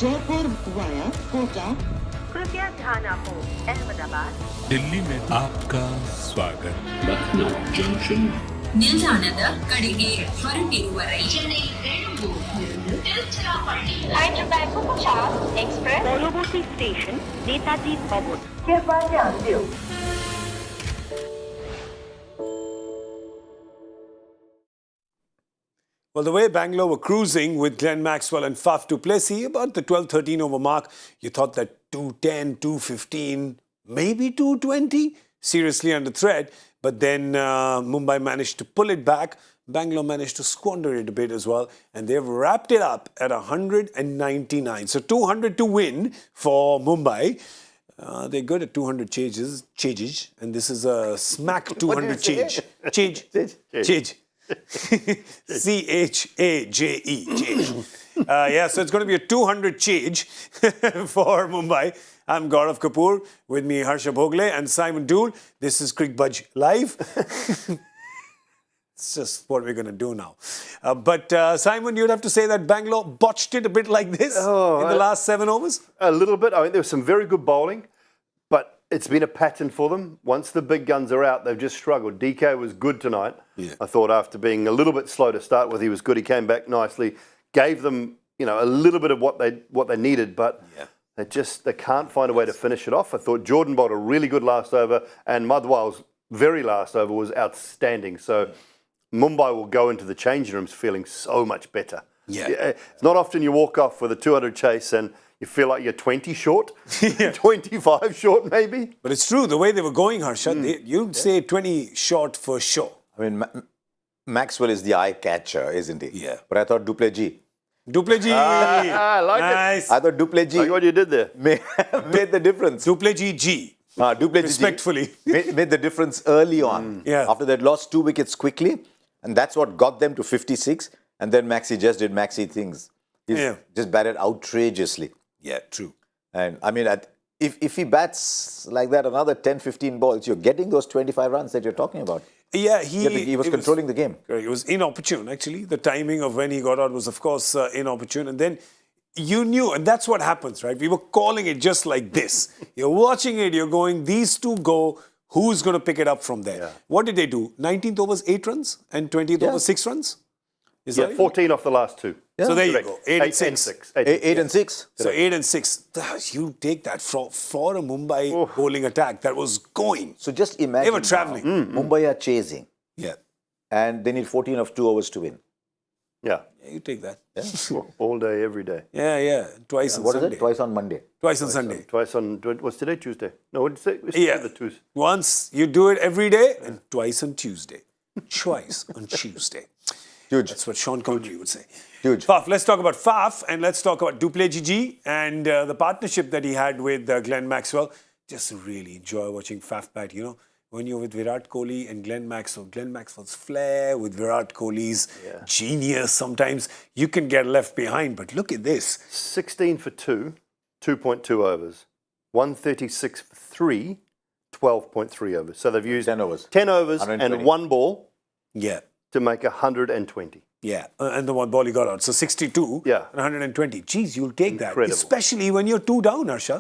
Jaipur via Kota. कृपया ध्यान आपो अहमदाबाद दिल्ली में आपका स्वागत. Lucknow Junction. ನಿಲ್ದಾಣದ ಕಡೆಗೆ ಹೊರಟಿರುವ ರೈಲು एक्सप्रेस পরবর্তী স্টেশন নেতাজি ভবন कृपया ध्यान दियो. Well, the way Bangalore were cruising with Glenn Maxwell and Faf du Plessis, about the 12-13 over mark, you thought that 210, 215, maybe 220, seriously under threat. But then Mumbai managed to pull it back. Bangalore managed to squander it a bit as well. And they've wrapped it up at 199. So 200 to win for Mumbai. They're good at 200 changes. And this is a smack 200 change. Change. C-H-A-J-E. Change. Yeah, so it's going to be a 200 change for Mumbai. I'm Gaurav Kapur. With me, Harsha Bhogle and Simon Doull. This is Cricbuzz Live. It's just what we're going to do now. But Simon, you'd have to say that Bangalore botched it a bit like this in the last 7 overs? A little bit. I mean, there was some very good bowling, but it's been a pattern for them. Once the big guns are out, they've just struggled. DK was good tonight. Yeah. I thought after being a little bit slow to start with, he was good. He came back nicely, gave them, a little bit of what they needed, but they can't find a way to finish it off. I thought Jordan bowled a really good last over, and Madhwal's very last over was outstanding. So Mumbai will go into the changing rooms feeling so much better. Yeah. It's not often you walk off with a 200 chase and you feel like you're 20 short, 25 short maybe. But it's true, the way they were going, Harsha, you'd say 20 short for sure. I mean, Maxwell is the eye catcher, isn't he? Yeah. But I thought Du Plessis. Du Plessis! I like Nice. I thought Du Plessis Like what you did there. made the difference. Du Plessis G. Du Plessis Respectfully. made the difference early on. Yeah. After they'd lost 2 wickets quickly, and that's what got them to 56. And then Maxi just did Maxi things. He's just batted outrageously. Yeah, true. And I mean, if he bats like that another 10, 15 balls, you're getting those 25 runs that you're talking about. Yeah, He was controlling the game. It was inopportune, actually. The timing of when he got out was, of course, inopportune. And then you knew, and that's what happens, right? We were calling it just like this. You're watching it, you're going, these two go, who's going to pick it up from there? Yeah. What did they do? 19th overs, 8 runs, and 20th overs, 6 runs? Is that 14 off the last 2. Yeah. So there you Correct. go, 8 and 6. 8 and 6. So 8 and 6. You take that for a Mumbai bowling attack that was going. So just imagine. They were travelling. Mumbai are chasing. Yeah. And they need 14 of 2 overs to win. Yeah. You take that. All day, every day. Yeah. Twice on What Sunday. is it? Twice on Monday. Twice on Sunday. Twice on, what's today? Tuesday? No, what did you say? Yeah. The Tuesday. Once you do it every day and twice on Tuesday. Twice on Tuesday. Huge. That's what Sean Connery would say. Huge. Faf, let's talk about Faf and let's talk about Du Plessis G and the partnership that he had with Glenn Maxwell. Just really enjoy watching Faf bat, when you're with Virat Kohli and Glenn Maxwell's flair with Virat Kohli's genius, sometimes you can get left behind. But look at this. 16 for 2, 2.2 overs. 136 for 3, 12.3 overs. So they've used 10 overs. 10 overs and 1 ball Yeah. to make 120. Yeah, and the one ball he got out. So 62 and 120. Geez, you'll take Incredible. that. Especially when you're 2 down, Harsha.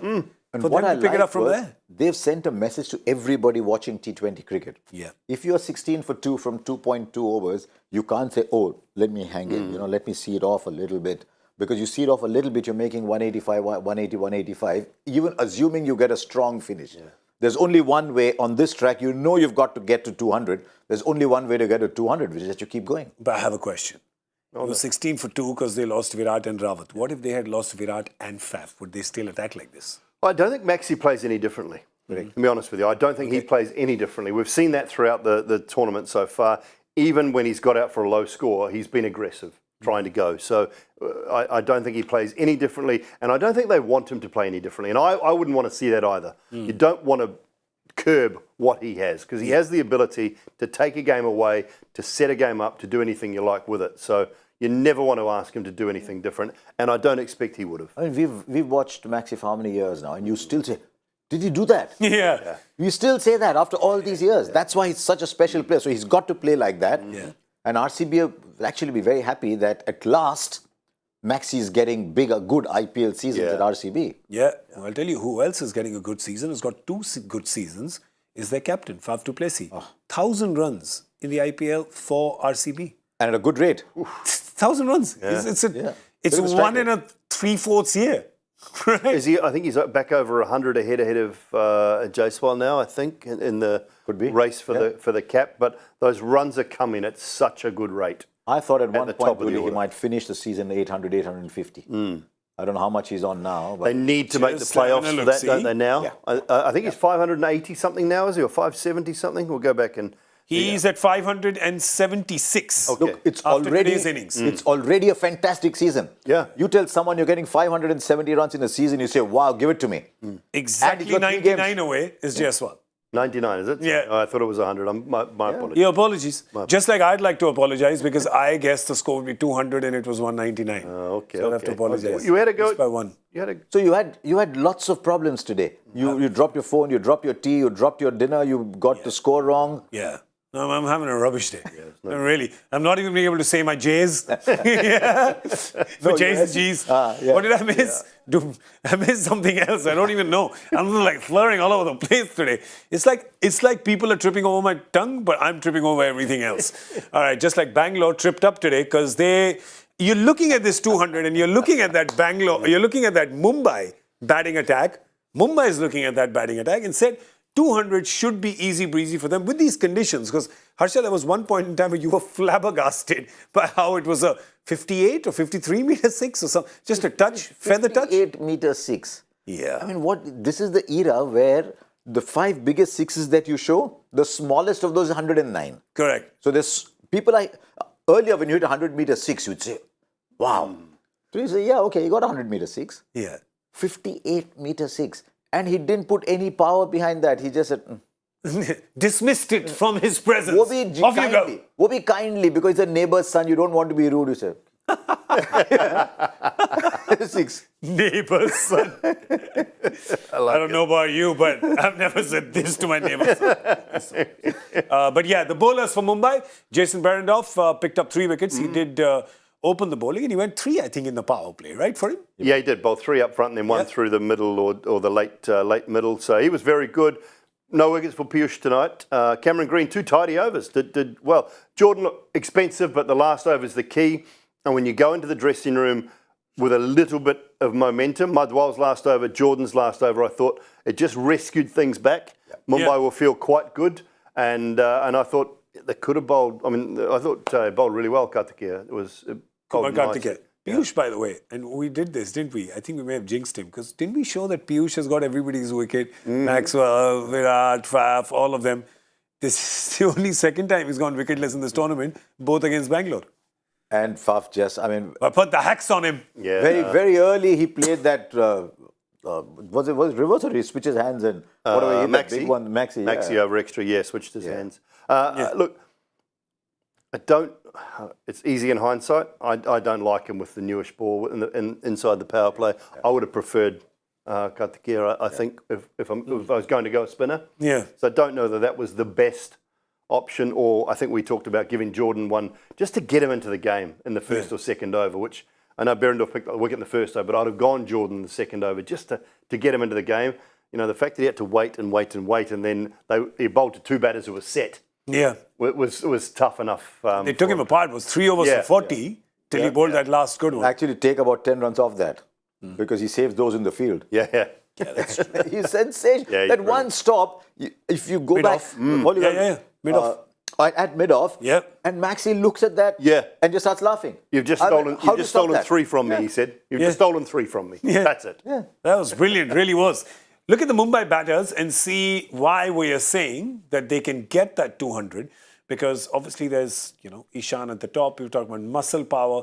And For what them I to pick it up liked from was there. They've sent a message to everybody watching T20 cricket. Yeah. If you're 16 for 2 from 2.2 overs, you can't say, oh, let me hang in, let me see it off a little bit. Because you see it off a little bit, you're making 185, 180, 185, even assuming you get a strong finish. Yeah. There's only one way on this track, you've got to get to 200. There's only one way to get to 200, which is that you keep going. But I have a question. It was 16 for 2 because they lost Virat and Rawat. What if they had lost Virat and Faf? Would they still attack like this? I don't think Maxi plays any differently, to be honest with you. I don't think he plays any differently. We've seen that throughout the tournament so far. Even when he's got out for a low score, he's been aggressive, trying to go. So I don't think he plays any differently, and I don't think they want him to play any differently. And I wouldn't want to see that either. You don't want to curb what he has, because he has the ability to take a game away, to set a game up, to do anything you like with it. So you never want to ask him to do anything different, and I don't expect he would have. I mean, we've watched Maxi for how many years now, and you still say, did he do that? Yeah. You still say that after all these years. That's why he's such a special player. So he's got to play like that. Yeah. And RCB will actually be very happy that at last Maxi is getting bigger, good IPL seasons at RCB. Yeah, I'll tell you who else is getting a good season, has got two good seasons, is their captain, Faf du Plessis. 1,000 runs in the IPL for RCB. And at a good rate. 1,000 runs. It's one in a 3/4 year. Right? Is he? I think he's back over 100 ahead of Jaiswal now. I think in the race for the cap. But those runs are coming at such a good rate. I thought at one point really he might finish the season 800, 850. I don't know how much he's on now. But they need to make the playoffs for that, don't they? Now, I think he's 580 something now, is he, or 570 something? We'll go back and. He's at 576. Okay. Look, it's after already today's innings. It's already a fantastic season. Yeah. You tell someone you're getting 570 runs in a season, you say, "Wow, give it to me." Exactly 99 away is Jaiswal. 99, is it? Yeah. Oh, I thought it was 100. My apologies. Your apologies. Just like I'd like to apologize because I guessed the score would be 200 and it was 199. Okay. So I'll have to apologize. You had to go just by one. So you had lots of problems today. You dropped your phone, you dropped your tea, you dropped your dinner, you got the score wrong. Yeah. No, I'm having a rubbish day. No, really. I'm not even being able to say my J's. For J's and G's. What did I miss? I missed something else. I don't even know. I'm like slurring all over the place today. It's like people are tripping over my tongue, but I'm tripping over everything else. All right, just like Bangalore tripped up today because you're looking at this 200 and you're looking at that you're looking at that Mumbai batting attack. Mumbai is looking at that batting attack and said, 200 should be easy breezy for them with these conditions. Because, Harsha, there was one point in time where you were flabbergasted by how it was a 58 or 53 meter six or something. Just a touch, feather touch. 58 meter six. Yeah. I mean, this is the era where the 5 biggest sixes that you show, the smallest of those is 109. Correct. So there's people earlier when you hit 100 meter six, you'd say, wow. So you say, yeah, okay, you got 100 meter six. Yeah. 58 meter six. And he didn't put any power behind that. He just said... Dismissed it from his presence. Off you go. Wobi kindly, because it's a neighbor's son. You don't want to be rude, you say. 6. Neighbor's son. I don't know about you, but I've never said this to my neighbor's son. But yeah, the bowlers for Mumbai, Jason Behrendorff picked up 3 wickets. He did... open the bowling and he went 3, I think, in the power play, right, for him? Yeah, he did. Bowled 3 up front and then 1 through the middle or the late middle. So he was very good. No wickets for Piyush tonight. Cameron Green, 2 tidy overs. Did well. Jordan looked expensive, but the last over is the key. And when you go into the dressing room with a little bit of momentum, Madhwal's last over, Jordan's last over, I thought it just rescued things back. Mumbai will feel quite good. And I thought they could have bowled. I mean, I thought bowled really well, Kartikeya. It was... Kartikeya. Piyush, by the way, and we did this, didn't we? I think we may have jinxed him because didn't we show that Piyush has got everybody's wicket? Maxwell, Virat, Faf, all of them. This is the only second time he's gone wicketless in this tournament, both against Bangalore. And Faf just, I mean... I put the hacks on him. Yeah. Very early he played that... was it reverse or he switched his hands and whatever he hit that big one, Maxi over extra, switched his hands. Look, I don't... It's easy in hindsight. I don't like him with the newish ball inside the power play. I would have preferred Kartikeya, I think, if I was going to go a spinner. Yeah. So I don't know that was the best option, or I think we talked about giving Jordan one just to get him into the game in the first or second over, which I know Behrendorff picked up the wicket in the first over, but I'd have gone Jordan in the second over just to get him into the game. You know, the fact that he had to wait and then he bowled to 2 batters who were set. Yeah. It was tough enough. They took him apart. It was 3 overs for 40 till he bowled that last good one. Actually, take about 10 runs off that because he saves those in the field. Yeah, that's true. He's sensational. Yeah, that one stop, if you go mid-off. back... Mid-off. At mid-off. Yeah. And Maxi looks at that and just starts laughing. You've just stolen 3 from me, he said. You've just stolen 3 from me. Yeah. That's it. Yeah. That was brilliant, really was. Look at the Mumbai batters and see why we are saying that they can get that 200 because obviously there's, Ishan at the top. We're talking about muscle power.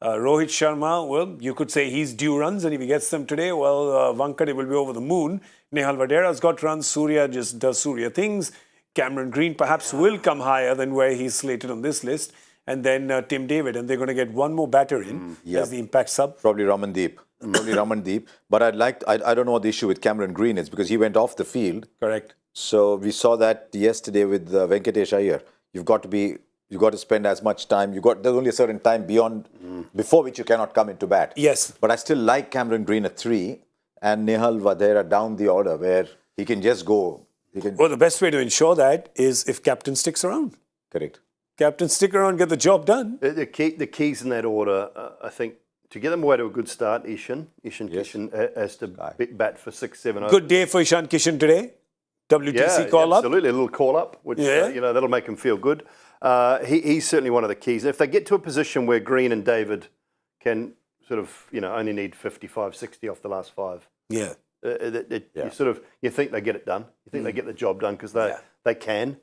Rohit Sharma, well, you could say he's due runs and if he gets them today, well, Vankade will be over the moon. Nehal Vadera's got runs. Surya just does Surya things. Cameron Green perhaps will come higher than where he's slated on this list. And then Tim David. And they're going to get one more batter in as the impact sub. Probably Ramandeep. But I don't know what the issue with Cameron Green is because he went off the field. Correct. So we saw that yesterday with Venkatesh Iyer. You've got to be you got to spend as much time. There's only a certain time before which you cannot come into bat. Yes. But I still like Cameron Green at 3 and Nehal Vadera down the order where he can just go. Well, the best way to ensure that is if captain sticks around. Correct. Captain stick around, get the job done. The keys in that order, I think, to get them away to a good start, Ishan Kishan has to bat for 6-7 overs. Good day for Ishan Kishan today. WTC call up. Absolutely, a little call up, which that'll make him feel good. He's certainly one of the keys. If they get to a position where Green and David can sort of, only need 55, 60 off the last 5. Yeah. You think they get it done. You think they get the job done because they can,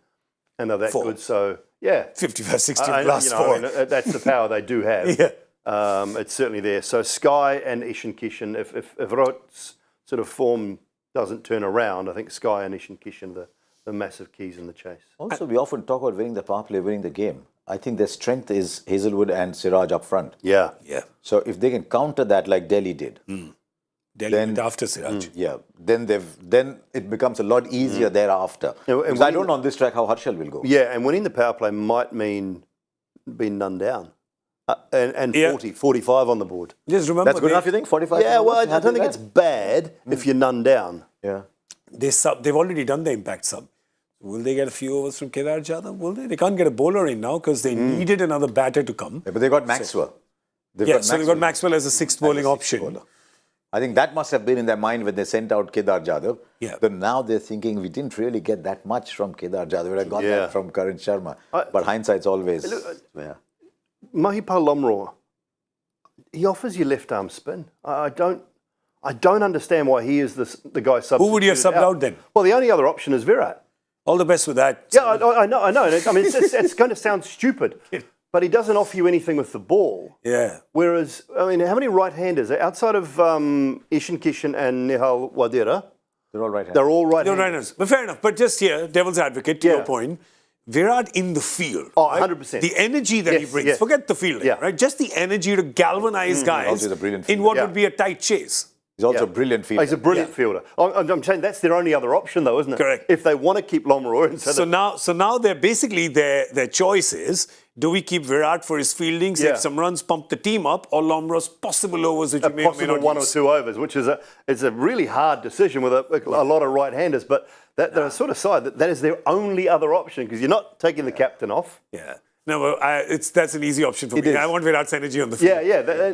and they're that 4. good. So 55, 60 plus 4. That's the power they do have. Yeah. It's certainly there. So Sky and Ishan Kishan, if Rohit's sort of form doesn't turn around, I think Sky and Ishan Kishan are the massive keys in the chase. Also, we often talk about winning the power play, winning the game. I think their strength is Hazelwood and Siraj up front. Yeah. So if they can counter that like Delhi did, Delhi went after Siraj. then it becomes a lot easier thereafter. Because I don't know on this track how Harshal will go. Yeah, and winning the power play might mean being none down. And 45 on the board. Just remember, That's good enough, you think? 45? Yeah, well, I don't think it's bad if you're none down. Yeah. They've already done the impact sub. Will they get a few overs from Kedar Jadhav? Will they? They can't get a bowler in now because they needed another batter to come. Yeah, but they got Maxwell. They've got Maxwell as a sixth bowling option. I think that must have been in their mind when they sent out Kedar Jadhav. Yeah. But now they're thinking we didn't really get that much from Kedar Jadhav. We got that from Karan Sharma. But hindsight's always... Mahipal Lomro, he offers you left arm spin. I don't understand why he is the guy substituted. Who would you have subbed out then? Well, the only other option is Virat. All the best with that. Yeah, I know. I mean, it's going to sound stupid, but he doesn't offer you anything with the ball. Yeah. Whereas, I mean, how many right-handers outside of Ishan Kishan and Nehal Wadera? They're all right-handers. They're all right-handers. They're right-handers. But fair enough. But just here, devil's advocate, to your point, Virat in the field. Oh, right? 100%. The energy that he brings. Forget the fielding, right? Just the energy to galvanize guys in what would be a tight chase. He's also a brilliant fielder. He's a brilliant fielder. I'm saying that's their only other option, though, isn't it? Correct. If they want to keep Lomro in. So now they're basically their choice is: do we keep Virat for his fielding, save some runs, pump the team up, or Lomro's possible overs, which you may or may not one use? or two overs, which is a really hard decision with a lot of right-handers, but they're sort of side that is their only other option because you're not taking the captain off. Yeah. No, that's an easy option for me. I want Virat's energy on the field.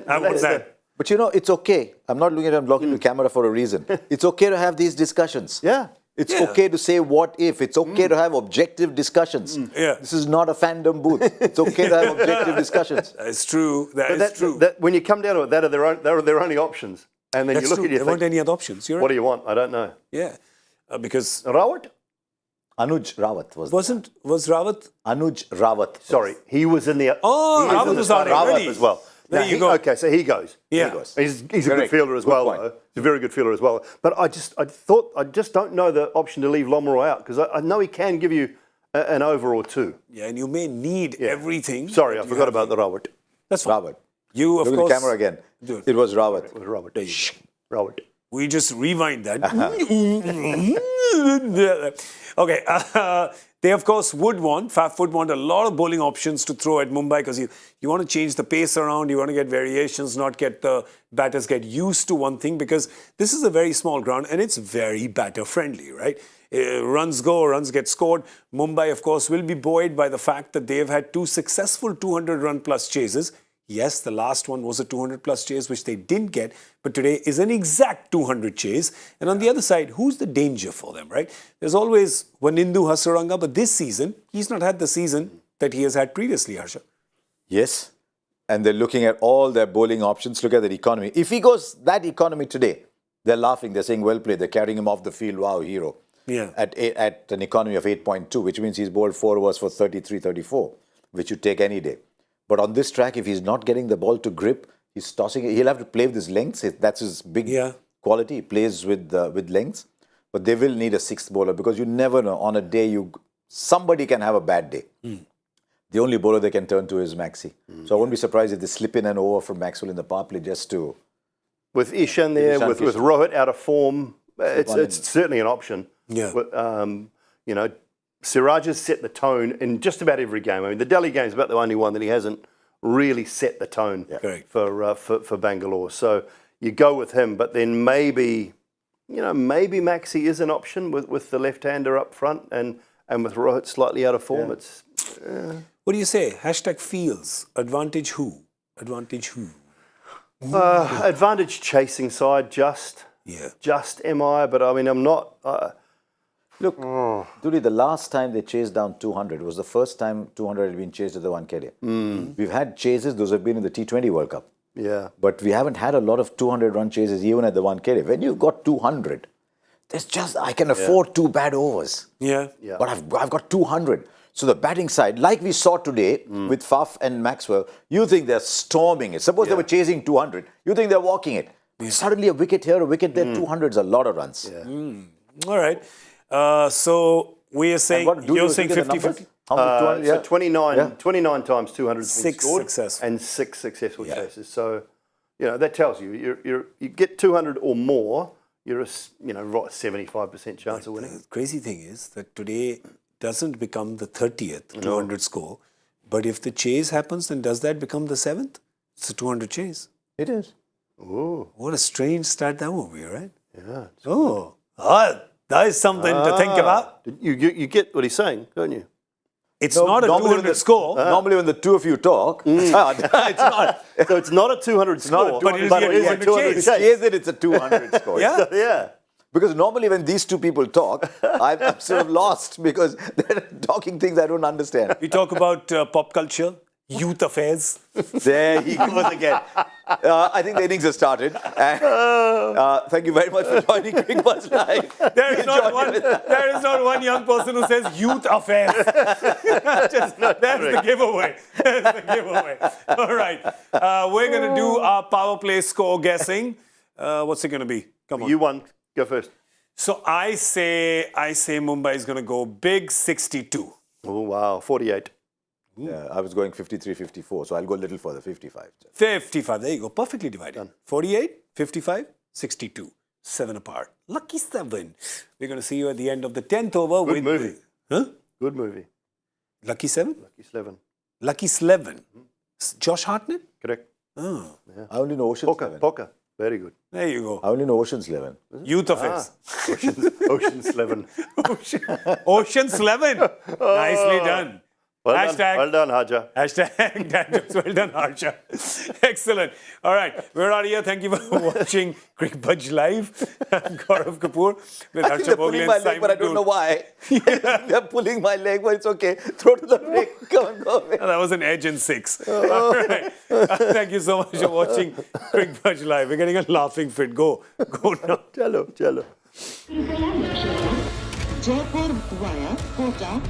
I want that. But it's okay. I'm not looking at him blocking the camera for a reason. It's okay to have these discussions. Yeah. It's okay to say what if. It's okay to have objective discussions. Yeah. This is not a fandom booth. It's okay to have objective discussions. That's true. That's true. When you come down to it, they're their only options. And then That's you look true. at it, There weren't any other options. what do you want? I don't know. Yeah. Because Rawat? Anuj Rawat was Rawat? Anuj Rawat. Sorry, he was in the... Rawat was on already. as well. There you go. Okay, so he goes. Yeah. He goes. He's a good fielder as well, though. He's a very good fielder as well. But I just don't know the option to leave Lomro out because I know he can give you an over or two. Yeah, and you may need everything. Sorry, I forgot about the Rawat. That's fine. Rawat. You, of Look course... at the camera again. Dude. It was Rawat. It was Rawat. There you go. Rawat. We just rewind that. Okay. They, of course, Faf would want a lot of bowling options to throw at Mumbai because you want to change the pace around, you want to get variations, not get the batters get used to one thing because this is a very small ground and it's very batter-friendly, right? Runs go, runs get scored. Mumbai, of course, will be buoyed by the fact that they've had 2 successful 200-run-plus chases. Yes, the last one was a 200-plus chase, which they didn't get, but today is an exact 200 chase. And on the other side, who's the danger for them, right? There's always Wanindu Hasaranga, but this season, he's not had the season that he has had previously, Harsha. Yes. And they're looking at all their bowling options. Look at that economy. If he goes that economy today, they're laughing. They're saying, well played. They're carrying him off the field. Wow, hero. Yeah. At an economy of 8.2, which means he's bowled 4 overs for 33, 34, which you take any day. But on this track, if he's not getting the ball to grip, he's tossing it. He'll have to play with his lengths. That's his big quality. He plays with lengths. But they will need a 6th bowler because you never know. On a day, somebody can have a bad day. The only bowler they can turn to is Maxi. So I won't be surprised if they slip in an over from Maxwell in the power play just to... With Ishan there, with Rohit out of form, it's certainly an option. Yeah. But, Siraj has set the tone in just about every game. I mean, the Delhi game is about the only one that he hasn't really set the tone Correct. for Bangalore. So you go with him, but then maybe Maxi is an option with the left-hander up front and with Rohit slightly out of form. It's What do you say? Hashtag feels. Advantage who? Advantage who? advantage chasing side just MI, but I mean I'm not. Look, Duli, the last time they chased down 200 was the first time 200 had been chased at the 1KD. We've had chases; those have been in the T20 World Cup. Yeah. But we haven't had a lot of 200 run chases even at the 1KD. When you've got 200, there's just, I can afford 2 bad overs. Yeah. But I've got 200. So the batting side, like we saw today with Faf and Maxwell, you think they're storming it. Suppose they were chasing 200. You think they're walking it. Suddenly a wicket here, a wicket there, 200 is a lot of runs. Yeah. All right. So we are saying, you're saying 50-50? So 29 times 200 has been 6 scored successful. and 6 successful chases. So, that tells you you get 200 or more, you're a 75% chance of winning. The crazy thing is that today doesn't become the 30th 200 score, but if the chase happens, then does that become the 7th? It's a 200 chase. It is. Ooh. What a strange start that would be, right? Yeah. That is something to think about. You get what he's saying, don't you? It's not a 200 score. Normally when the two of you talk, it's not. So it's not a 200 score, but it is but a it is a 200 200 chase. chase. Chase it, it's a 200 score. Yeah. Yeah. Because normally when these two people talk, I'm sort of lost because they're talking things I don't understand. We talk about pop culture, youth affairs. There he goes again. I think the innings have started. Thank you very much for joining Cricbuzz Live. There is not one young person who says youth affairs. There's the giveaway. There's the giveaway. All right. We're going to do our power play score guessing. What's it going to be? Come on. You won. Go first. So I say Mumbai is going to go big 62. Oh, wow. 48. Yeah, I was going 53, 54, so I'll go a little further, 55. 55. There you go. Perfectly divided. Done. 48, 55, 62. 7 apart. Lucky 7. We're going to see you at the end of the 10th over. Good movie. Huh? Good movie. Lucky 7? Lucky 11. Lucky 11. Josh Hartnett? Correct. Oh. Yeah. I only know Ocean's 11. Poker. Very good. There you go. I only know Ocean's 11. Youth affairs. Ocean's 11. Ocean's 11. Nicely done. Well done, Harsha. Hashtag that jokes. Well done, Harsha. Excellent. All right. We're out of here. Thank you for watching Cricbuzz Live. I'm Gaurav Kapur with I think Harsha they're Bhogle pulling and my leg, Simon but I don't Dool. know why. They're pulling my leg, but it's okay. Throw to the break. Come on, go away. That was an edge in 6. All right. Thank you so much for watching Cricbuzz Live. We're getting a laughing fit. Go now. Chalo. Jaipur via Kota.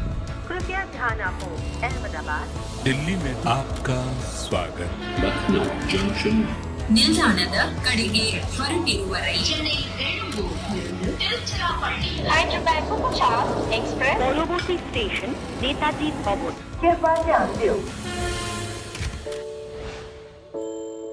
कृपया ध्यान आपो अहमदाबाद दिल्ली में आपका स्वागत Lucknow Junction. ನಿಲ್ದಾಣದ ಕಡೆಗೆ ಹೊರಟಿರುವವರೇ Chennai Hyderabad Superfast Express পরবর্তী station Netaji ভবন कृपया ध्यान दो